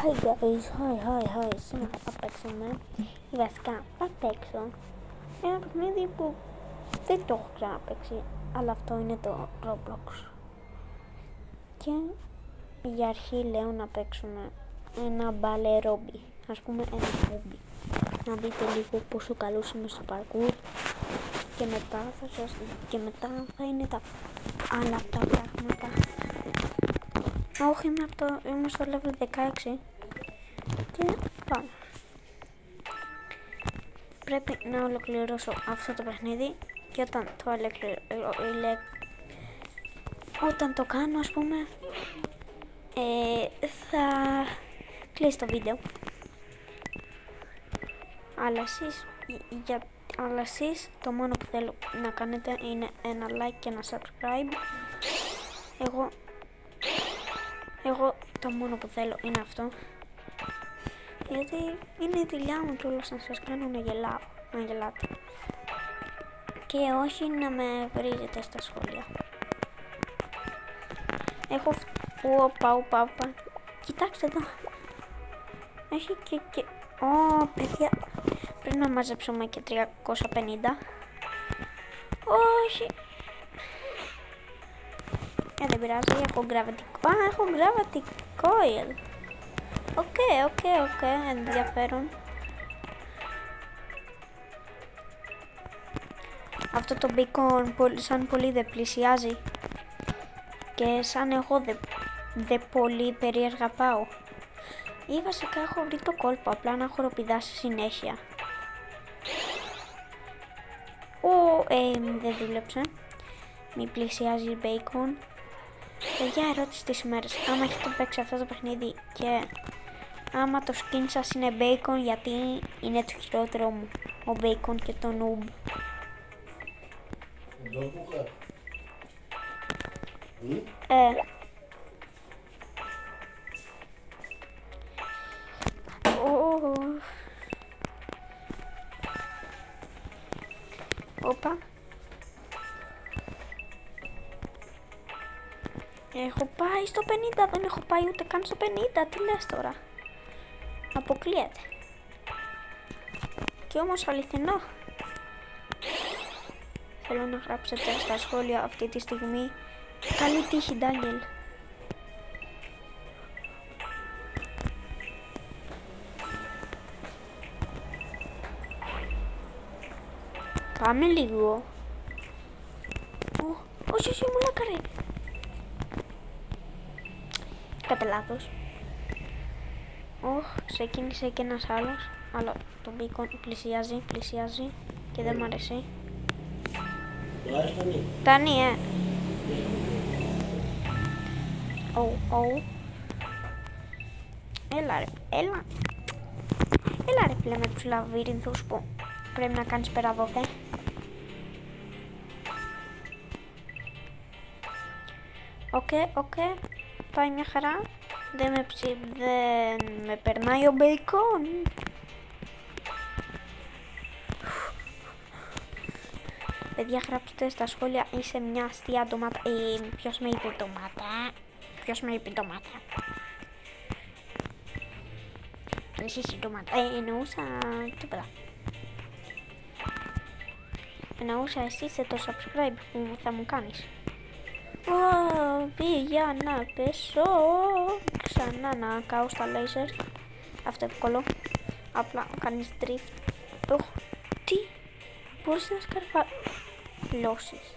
Hi guys, hi, σήμερα θα παίξουμε, ή βασικά θα παίξω ένα παιχνίδι που δεν το έχω ξαναπαίξει, αλλά αυτό είναι το Roblox. Και για αρχή λέω να παίξουμε ένα μπάλε ρόμπι, ας πούμε ένα ρόμπι. Να δείτε λίγο πόσο καλός είμαι στο parkour και μετά θα είναι τα άλλα τα πράγματα. Όχι, είμαι στο level 16 και πάμε. Πρέπει να ολοκληρώσω αυτό το παιχνίδι και όταν το κάνω, ας πούμε, θα κλείσει το βίντεο. Αλλά εσείς το μόνο που θέλω να κάνετε είναι ένα like και ένα subscribe. Εγώ το μόνο που θέλω είναι αυτό, γιατί είναι η δουλειά μου κιόλας να σας κάνω να γελάτε και όχι να με βρίζετε στα σχόλια. Έχω όπα, κοιτάξτε εδώ, έχει και παιδιά, πρέπει να μαζέψουμε και 350. Όχι, δεν πειράζει, έχω gravity coil. Οκ, ενδιαφέρον. Αυτό το bacon σαν πολύ δεν πλησιάζει και σαν εγώ δεν πολύ περίεργα πάω. Ή βασικά έχω βρει το κόλπο, απλά να χοροπηδάσει συνέχεια. Δεν δούλεψε. Μη πλησιάζει bacon. Για ερώτηση της ημέρας, άμα έχετε παίξει αυτό το παιχνίδι και άμα το skin σας είναι bacon, γιατί είναι το χειρότερο μου, ο bacon και το noob. Όπα. Έχω πάει στο 50, δεν έχω πάει ούτε καν στο 50, τι λες τώρα. Αποκλείεται. Και όμως αληθινό. Θέλω να γράψετε στα σχόλια αυτή τη στιγμή καλή τύχη, Ντάνιελ. Πάμε λίγο. Όχι, μου λάκαρε. Κατά λάθος. Ξεκίνησε και ένας άλλος, αλλά το bacon πλησιάζει και δεν μ' αρέσει. Τάνι, Έλα ρε φίλε με τους λαβύρινθους που πρέπει να κάνεις πέρα δόθε. Οκ, πάει μια χαρά. Δεν με περνάει ο bacon. Παιδιά, γράψτε στα σχόλια, είσαι μια αστεία ντομάτα. Ποιος με είπε ντομάτα? Εσύ η ντομάτα. Εννοούσα τίποτα. Εννοούσα εσύ είσαι το subscribe που θα μου κάνεις. Πήγα να πέσω ξανά να κάω στα laser. Αυτό εύκολο. Απλά κάνεις drift. Τι? Μπορείς να σκαρφαλώσεις.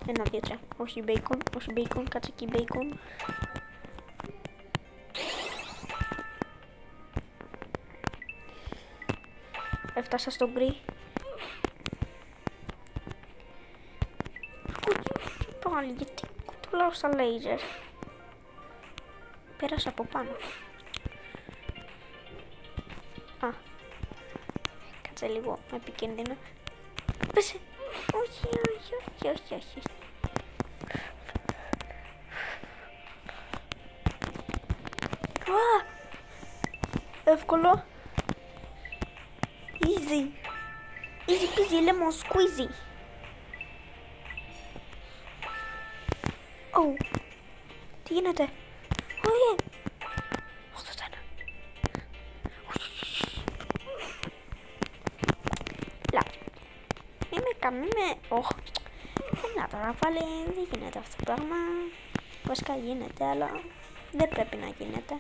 1, 2, 3. Όχι bacon, κάτσε εκεί bacon. Έφτασα στο γκρι. Πάλι, γιατί κουτουλάω στα laser. Πέρασα από πάνω. Κάτσε λίγο επικίνδυνο. Πέσε. Όχι. Εύκολο. Easy peasy lemon squeezy. Τι γίνεται? Όχι. μη με... Οχ. Να τώρα πάλι δεν γίνεται αυτό το πράγμα. Βασικά γίνεται, αλλά δεν πρέπει να γίνεται.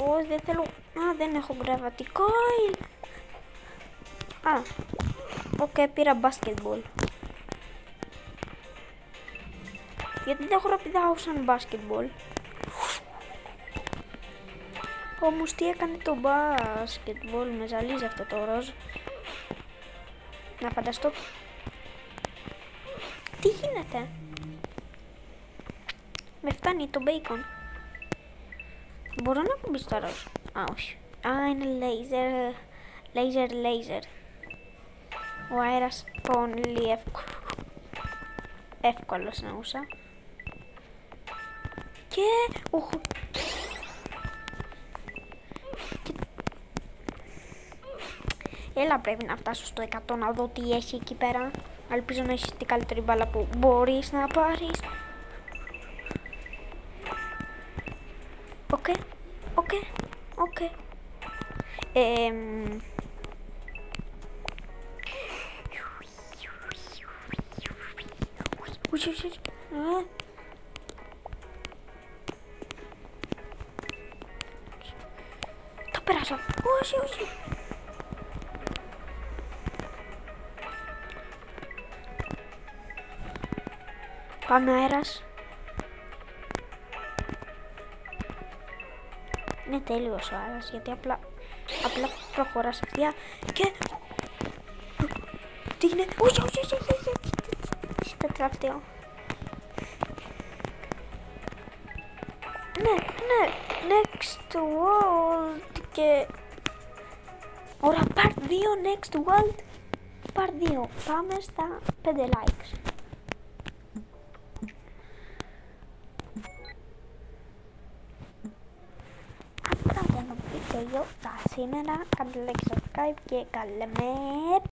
Όχι, δεν θέλω. Α, δεν έχω gravity coil. Α, οκ, πήρα basketball. Γιατί δεν χοροπηδάω σαν basketball. Όμως τι έκανε το basketball, με ζαλίζει αυτό το ροζ. Να φανταστώ. Τι γίνεται? Με φτάνει το bacon. Μπορώ να κουμπίσω το ροζ? Α, όχι. Α, είναι laser. Laser. Ο αέρας πολύ εύκολος να ούσα. Και... Έλα, πρέπει να φτάσω στο 100 να δω τι έχει εκεί πέρα. Ελπίζω να έχεις την καλύτερη μπάλα που μπορείς να πάρεις. Οκ. Το πέρασα. Όχι. Πάμε αέρας. Είναι τέλειος ο αέρας, γιατί απλά προχωράς ευθεία και... Τι είναι? Όχι. Τετράπτειο. Ναι. Next world και... Ωραία, part 2 next world. Part 2. Πάμε στα 5 likes. Αυτό ήταν το βίντεο για σήμερα. Κάντε like, subscribe και καλέ με.